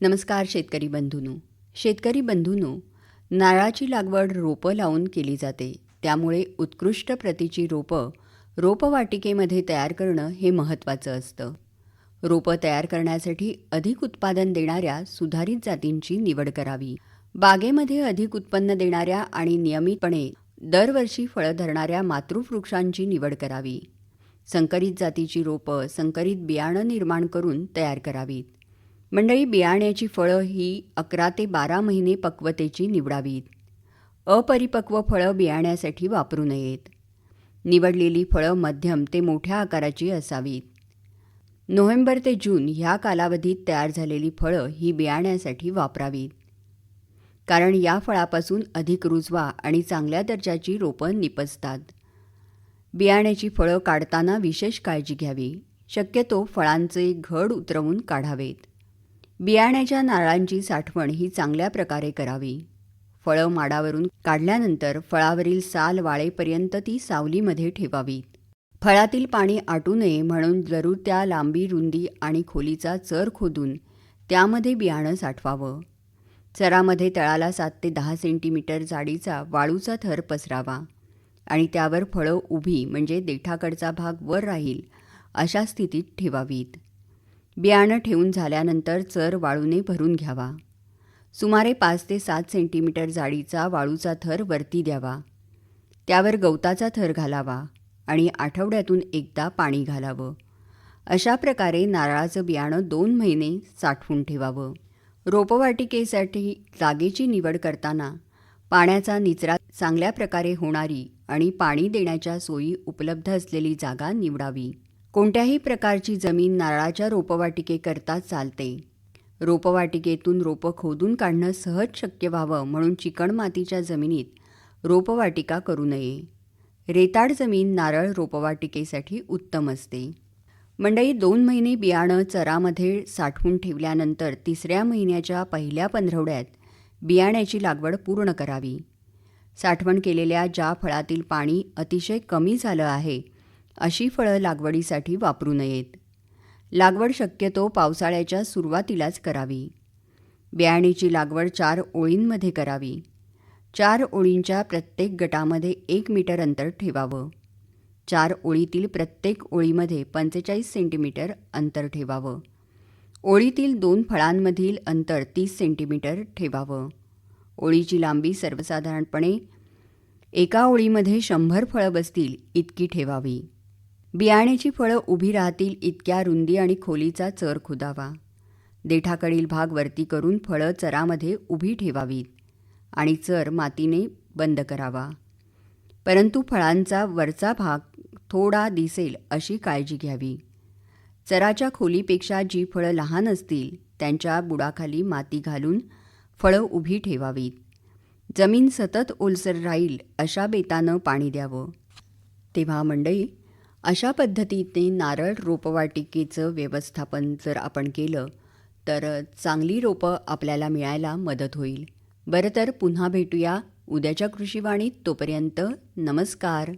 नमस्कार शेतकरी बंधूंनो. शेतकरी बंधूंनो, नारळाची लागवड रोपं लावून केली जाते. त्यामुळे उत्कृष्ट प्रतीची रोपं रोपवाटिकेमध्ये तयार करणं हे महत्त्वाचं असतं. रोपं तयार करण्यासाठी अधिक उत्पादन देणाऱ्या सुधारित जातींची निवड करावी. बागेमध्ये अधिक उत्पन्न देणाऱ्या आणि नियमितपणे दरवर्षी फळं धरणाऱ्या मातृवृक्षांची निवड करावी. संकरित जातीची रोपं संकरित बियाणं निर्माण करून तयार करावीत. मंडळी, बियाण्याची फळं ही 11 ते 12 महिने पक्वतेची निवडावीत. अपरिपक्व फळं बियाण्यासाठी वापरू नयेत. निवडलेली फळं मध्यम ते मोठ्या आकाराची असावीत. नोव्हेंबर ते जून ह्या कालावधीत तयार झालेली फळं ही बियाण्यासाठी वापरावीत. कारण या फळापासून अधिक रुजवा आणि चांगल्या दर्जाची रोपं निपजतात. बियाण्याची फळं काढताना विशेष काळजी घ्यावी. शक्यतो फळांचे घड उतरवून काढावेत. बियाण्याच्या नारळांची साठवण ही चांगल्या प्रकारे करावी. फळं माडावरून काढल्यानंतर फळावरील साल वाळेपर्यंत ती सावलीमध्ये ठेवावीत. फळातील पाणी आटू नये म्हणून जरूर त्या लांबी, रुंदी आणि खोलीचा चर खोदून त्यामध्ये बियाणं साठवावं. चरामध्ये तळाला 7 ते 10 सेंटीमीटर जाडीचा वाळूचा थर पसरावा आणि त्यावर फळं उभी म्हणजे देठाकडचा भाग वर राहील अशा स्थितीत ठेवावीत. बियाणं ठेवून झाल्यानंतर चर वाळूने भरून घ्यावा. सुमारे 5 ते 7 सेंटीमीटर जाडीचा वाळूचा थर वरती द्यावा. त्यावर गवताचा थर घालावा आणि आठवड्यातून एकदा पाणी घालावं. अशा प्रकारे नारळाचं बियाणं 2 महिने साठवून ठेवावं. रोपवाटिकेसाठी जागेची निवड करताना पाण्याचा निचरा चांगल्या प्रकारे होणारी आणि पाणी देण्याच्या सोयी उपलब्ध असलेली जागा निवडावी. कोणत्याही प्रकारची जमीन नारळाच्या रोपवाटिकेकरता चालते. रोपवाटिकेतून रोपं खोदून काढणं सहज शक्य व्हावं म्हणून चिकणमातीच्या जमिनीत रोपवाटिका करू नये. रेताड जमीन नारळ रोपवाटिकेसाठी उत्तम असते. मंडळी, 2 महिने बियाणं चरामध्ये साठवून ठेवल्यानंतर 3ऱ्या महिन्याच्या पहिल्या पंधरवड्यात बियाण्याची लागवड पूर्ण करावी. साठवण केलेल्या ज्या फळातील पाणी अतिशय कमी झालं आहे अशी फळं लागवडीसाठी वापरू नयेत. लागवड शक्यतो पावसाळ्याच्या सुरुवातीलाच करावी. बियाण्याची लागवड 4 ओळींमध्ये करावी. 4 ओळींच्या प्रत्येक गटामध्ये 1 मीटर अंतर ठेवावं. 4 ओळीतील प्रत्येक ओळीमध्ये 45 सेंटीमीटर अंतर ठेवावं. ओळीतील 2 फळांमधील अंतर 30 सेंटीमीटर ठेवावं. ओळीची लांबी सर्वसाधारणपणे एका ओळीमध्ये 100 फळं बसतील इतकी ठेवावी. बियाण्याची फळं उभी राहतील इतक्या रुंदी आणि खोलीचा चर खोदावा. देठाकडील भाग वरती करून फळं चरामध्ये उभी ठेवावीत आणि चर मातीने बंद करावा. परंतु फळांचा वरचा भाग थोडा दिसेल अशी काळजी घ्यावी. चराच्या खोलीपेक्षा जी फळं लहान असतील त्यांच्या बुडाखाली माती घालून फळं उभी ठेवावीत. जमीन सतत ओलसर राहील अशा बेतानं पाणी द्यावं. तेव्हा मंडळी, अशा पद्धतीने नारळ रोपवाटिकेचं व्यवस्थापन जर आपण केलं तर चांगली रोपं आपल्याला मिळायला मदत होईल. बरं, तर पुन्हा भेटूया उद्याच्या कृषीवाणीत. तोपर्यंत नमस्कार.